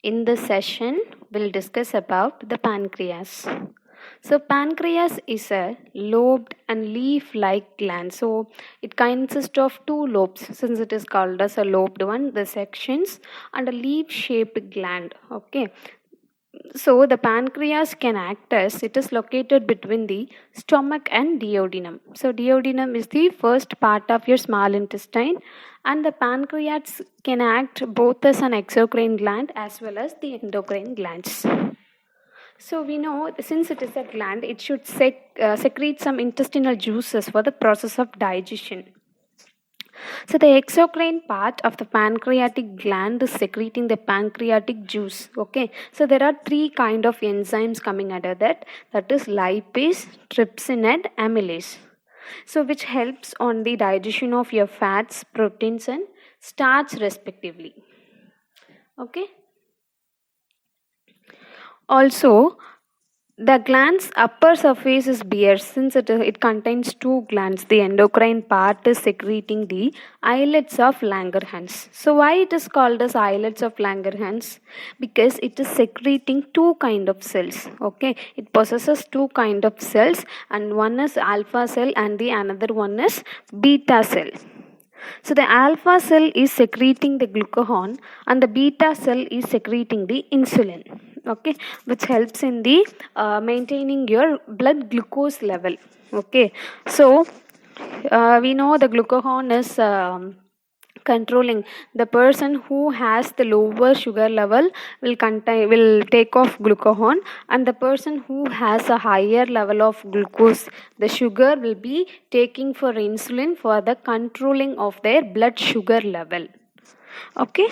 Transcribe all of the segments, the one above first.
In this session, we'll discuss about the pancreas. So, pancreas is a lobed and leaf-like gland. So, it consists of two lobes, since it is called as a lobed one, the sections, and a leaf-shaped gland. Okay. So, the pancreas can act as it is located between the stomach and duodenum. So, duodenum is the first part of your small intestine, and the pancreas can act both as an exocrine gland as well as the endocrine glands. So, we know since it is a gland, it should secrete some intestinal juices for the process of digestion. So the exocrine part of the pancreatic gland is secreting the pancreatic juice. Okay. So there are three kind of enzymes coming under that. That is lipase, trypsin, and amylase. So which helps on the digestion of your fats, proteins, and starch respectively. Okay. Also, the gland's upper surface is bare since it contains two glands. The endocrine part is secreting the islets of Langerhans. So why it is called as islets of Langerhans? Because it is secreting two kind of cells. Okay, it possesses two kind of cells, and one is alpha cell and the another one is beta cell. So the alpha cell is secreting the glucagon and the beta cell is secreting the insulin. Okay, which helps in the maintaining your blood glucose level. Okay, so we know the glucagon is controlling. The person who has the lower sugar level will take off glucagon, and the person who has a higher level of glucose, the sugar, will be taking for insulin for the controlling of their blood sugar level. Okay.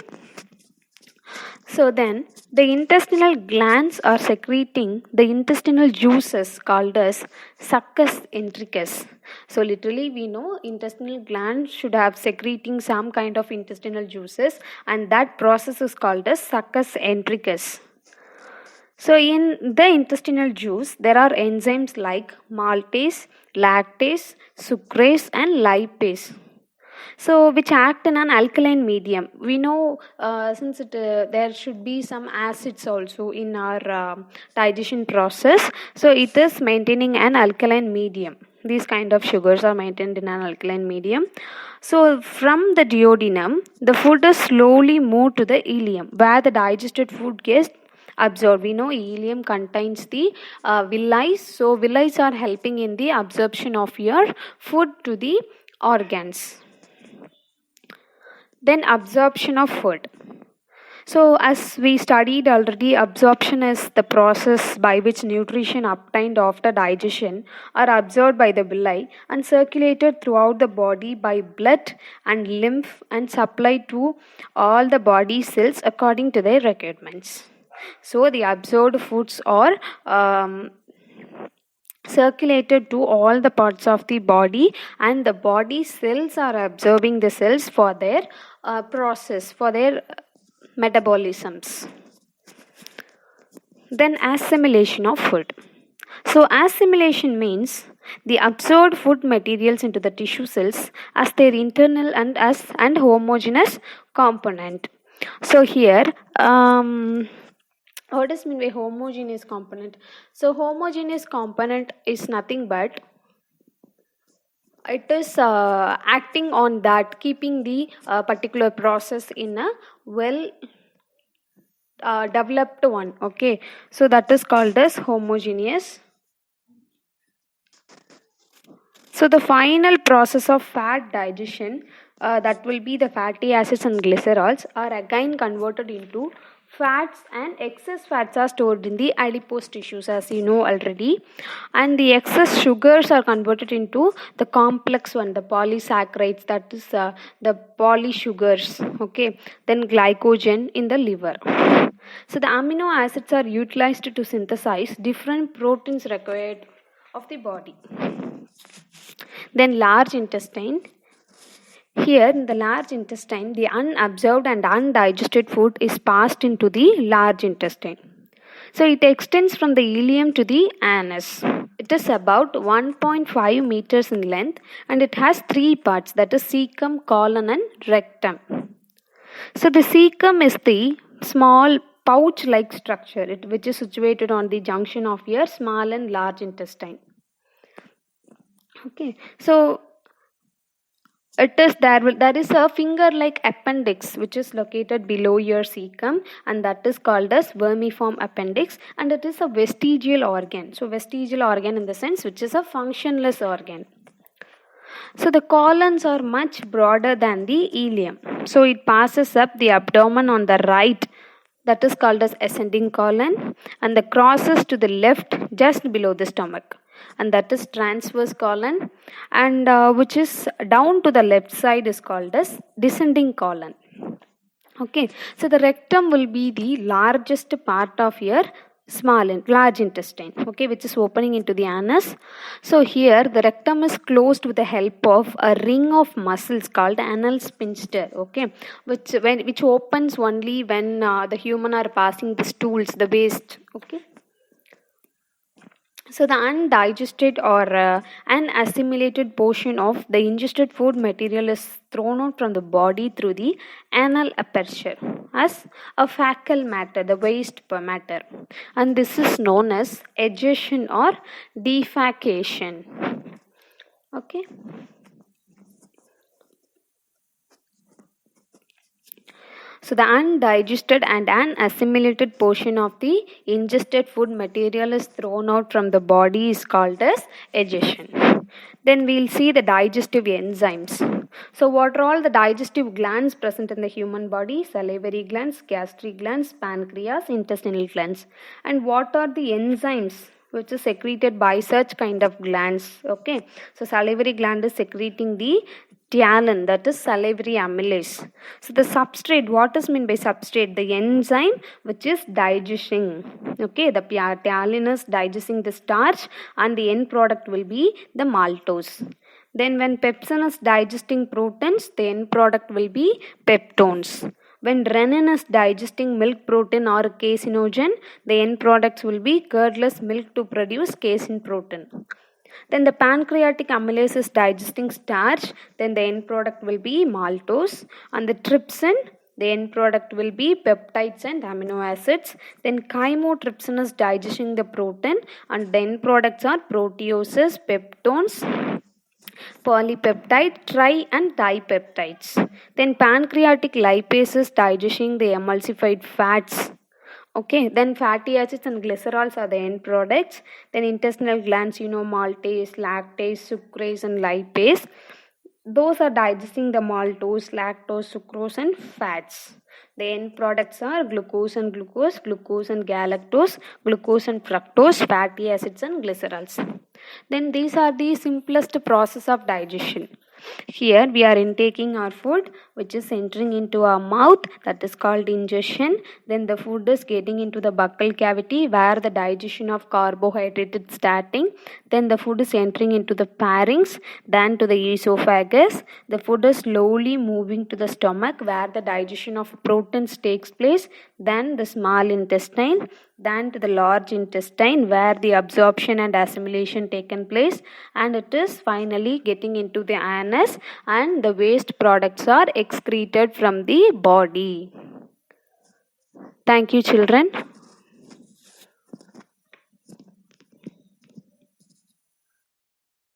So then the intestinal glands are secreting the intestinal juices called as succus entericus. So literally we know intestinal glands should have secreting some kind of intestinal juices, and that process is called as succus entericus. So in the intestinal juice there are enzymes like maltase, lactase, sucrase, and lipase. So which act in an alkaline medium. We know since there should be some acids also in our digestion process, so it is maintaining an alkaline medium. These kind of sugars are maintained in an alkaline medium. So from the duodenum, the food is slowly moved to the ileum, where the digested food gets absorbed. We know ileum contains the villi, so villi are helping in the absorption of your food to the organs. Then absorption of food. So as we studied already, absorption is the process by which nutrition obtained after digestion are absorbed by the villi and circulated throughout the body by blood and lymph and supplied to all the body cells according to their requirements. So the absorbed foods are circulated to all the parts of the body, and the body cells are absorbing the cells for their process, for their metabolisms. Then assimilation of food. So assimilation means the absorbed food materials into the tissue cells as their internal and homogeneous component. So here what does mean by homogeneous component? So homogeneous component is nothing but it is acting on that, keeping the particular process in a well developed one. Okay, so that is called as homogeneous. So the final process of fat digestion, that will be the fatty acids and glycerols, are again converted into fats, and excess fats are stored in the adipose tissues, as you know already, and the excess sugars are converted into the complex one, the polysaccharides, that is the polysugars. Okay, then glycogen in the liver. So the amino acids are utilized to synthesize different proteins required of the body. Then large intestine. Here in the large intestine, the unabsorbed and undigested food is passed into the large intestine. So it extends from the ileum to the anus. It is about 1.5 meters in length, and it has three parts, that is cecum, colon, and rectum. So the cecum is the small pouch-like structure, which is situated on the junction of your small and large intestine. Okay, so there is a finger-like appendix which is located below your cecum, and that is called as vermiform appendix, and it is a vestigial organ. So vestigial organ in the sense which is a functionless organ. So the colons are much broader than the ileum. So it passes up the abdomen on the right, that is called as ascending colon, and the crosses to the left just below the stomach, and that is transverse colon, and which is down to the left side is called as descending colon. Okay, so the rectum will be the largest part of your large intestine, okay, which is opening into the anus. So here the rectum is closed with the help of a ring of muscles called anal sphincter, okay, which opens only when the human are passing the stools, the waste, okay. So the undigested or unassimilated portion of the ingested food material is thrown out from the body through the anal aperture as a fecal matter, the waste matter, and this is known as egestion or defecation. Okay. So the undigested and unassimilated portion of the ingested food material is thrown out from the body is called as egestion. Then we'll see the digestive enzymes. So what are all the digestive glands present in the human body? Salivary glands, gastric glands, pancreas, intestinal glands. And what are the enzymes which is secreted by such kind of glands? Okay, so salivary gland is secreting the Tialin, that is salivary amylase. So the substrate, what is meant by substrate? The enzyme which is digesting. Okay, the tialin is digesting the starch, and the end product will be the maltose. Then when pepsin is digesting proteins, the end product will be peptones. When renin is digesting milk protein or caseinogen, the end products will be curdless milk to produce casein protein. Then the pancreatic amylase is digesting starch, then the end product will be maltose, and the trypsin, the end product will be peptides and amino acids. Then chymotrypsin is digesting the protein, and the end products are proteoses, peptones, polypeptide, tri and dipeptides. Then pancreatic lipase is digesting the emulsified fats. Okay, then fatty acids and glycerols are the end products. Then intestinal glands, maltase, lactase, sucrase and lipase. Those are digesting the maltose, lactose, sucrose and fats. The end products are glucose and galactose, glucose and fructose, fatty acids and glycerols. Then these are the simplest process of digestion. Here we are intaking our food which is entering into our mouth, that is called ingestion. Then the food is getting into the buccal cavity where the digestion of carbohydrate is starting. Then the food is entering into the pharynx, then to the esophagus. The food is slowly moving to the stomach where the digestion of proteins takes place. Then the small intestine, then to the large intestine where the absorption and assimilation taken place, and it is finally getting into the anus, and the waste products are excreted from the body. Thank you, children.